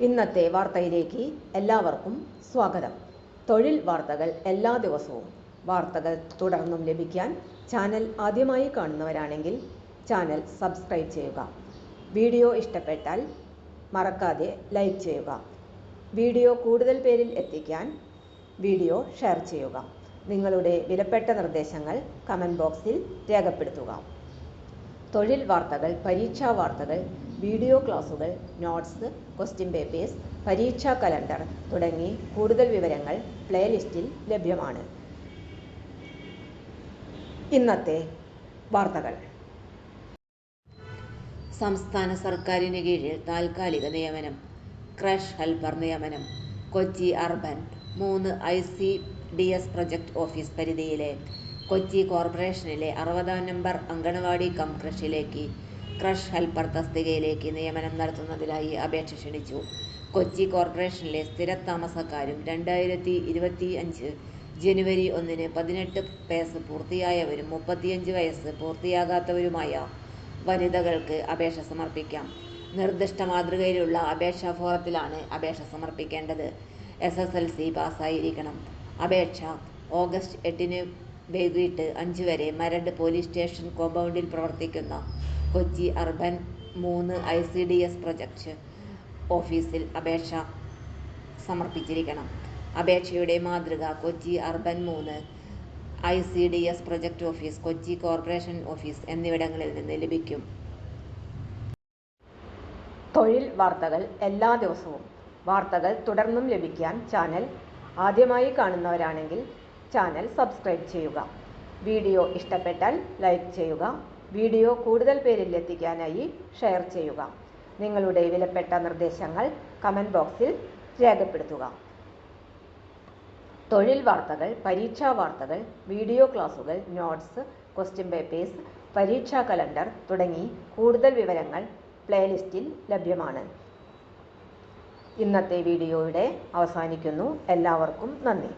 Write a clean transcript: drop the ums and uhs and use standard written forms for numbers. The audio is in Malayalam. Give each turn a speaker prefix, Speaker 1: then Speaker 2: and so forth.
Speaker 1: ഇന്നത്തെ വാർത്തയിലേക്ക് എല്ലാവർക്കും സ്വാഗതം. തൊഴിൽ വാർത്തകൾ എല്ലാ ദിവസവും വാർത്തകൾ തുടർന്നും ലഭിക്കാൻ ചാനൽ ആദ്യമായി കാണുന്നവരാണെങ്കിൽ ചാനൽ സബ്സ്ക്രൈബ് ചെയ്യുക. വീഡിയോ ഇഷ്ടപ്പെട്ടാൽ മറക്കാതെ ലൈക്ക് ചെയ്യുക. വീഡിയോ കൂടുതൽ പേരിൽ എത്തിക്കാൻ വീഡിയോ ഷെയർ ചെയ്യുക. നിങ്ങളുടെ വിലപ്പെട്ട നിർദ്ദേശങ്ങൾ കമൻറ്റ് ബോക്സിൽ രേഖപ്പെടുത്തുക. തൊഴിൽ വാർത്തകൾ, പരീക്ഷാ വാർത്തകൾ, വീഡിയോ ക്ലാസുകൾ, നോട്ട്സ്, ക്വസ്റ്റ്യൻ പേപ്പേഴ്സ്, പരീക്ഷാ കലണ്ടർ തുടങ്ങി കൂടുതൽ വിവരങ്ങൾ പ്ലേലിസ്റ്റിൽ ലഭ്യമാണ്. ഇന്നത്തെ വാർത്തകൾ.
Speaker 2: സംസ്ഥാന സർക്കാരിന് കീഴിൽ താൽക്കാലിക നിയമനം. ക്രഷ് ഹെൽപ്പർ നിയമനം. Kochi urban 3 ICDS project office പരിധിയിലെ കൊച്ചി കോർപ്പറേഷനിലെ 60-ാം നമ്പർ അങ്കണവാടി കം ക്രഷിലേക്ക് ക്രഷ് ഹെൽപ്പർ തസ്തികയിലേക്ക് നിയമനം നടത്തുന്നതിനായി അപേക്ഷ ക്ഷണിച്ചു. കൊച്ചി കോർപ്പറേഷനിലെ സ്ഥിരതാമസക്കാരും 2025 ജനുവരി 1-ന് 18 വയസ്സ് പൂർത്തിയായവരും 35 വയസ്സ് പൂർത്തിയാകാത്തവരുമായ വനിതകൾക്ക് അപേക്ഷ സമർപ്പിക്കാം. നിർദ്ദിഷ്ട മാതൃകയിലുള്ള അപേക്ഷാ ഫോറത്തിലാണ് അപേക്ഷ സമർപ്പിക്കേണ്ടത്. SSLC പാസ്സായിരിക്കണം. അപേക്ഷ ഓഗസ്റ്റ് 8-ന് വൈകിട്ട് 5 വരെ മരട് പോലീസ് സ്റ്റേഷൻ കോമ്പൗണ്ടിൽ പ്രവർത്തിക്കുന്ന കൊച്ചി അർബൻ 3 ICDS പ്രൊജക്ട് ഓഫീസിൽ അപേക്ഷ സമർപ്പിച്ചിരിക്കണം. അപേക്ഷയുടെ മാതൃക Kochi urban 3 ICDS project office, Kochi corporation office എന്നിവിടങ്ങളിൽ നിന്ന് ലഭിക്കും.
Speaker 1: തൊഴിൽ വാർത്തകൾ എല്ലാ ദിവസവും വാർത്തകൾ തുടർന്നും ലഭിക്കാൻ ചാനൽ ആദ്യമായി കാണുന്നവരാണെങ്കിൽ ചാനൽ സബ്സ്ക്രൈബ് ചെയ്യുക. വീഡിയോ ഇഷ്ടപ്പെട്ടാൽ ലൈക്ക് ചെയ്യുക. വീഡിയോ കൂടുതൽ പേരിൽ എത്തിക്കാനായി ഷെയർ ചെയ്യുക. നിങ്ങളുടെ വിലപ്പെട്ട നിർദ്ദേശങ്ങൾ കമൻറ്റ് ബോക്സിൽ രേഖപ്പെടുത്തുക. തൊഴിൽ വാർത്തകൾ, പരീക്ഷാ വാർത്തകൾ, വീഡിയോ ക്ലാസുകൾ, നോട്ട്സ്, ക്വസ്റ്റ്യൻ പേപ്പേഴ്സ്, പരീക്ഷാ കലണ്ടർ തുടങ്ങി കൂടുതൽ വിവരങ്ങൾ പ്ലേലിസ്റ്റിൽ ലഭ്യമാണ്. ഇന്നത്തെ വീഡിയോയുടെ അവസാനിക്കുന്നു. എല്ലാവർക്കും നന്ദി.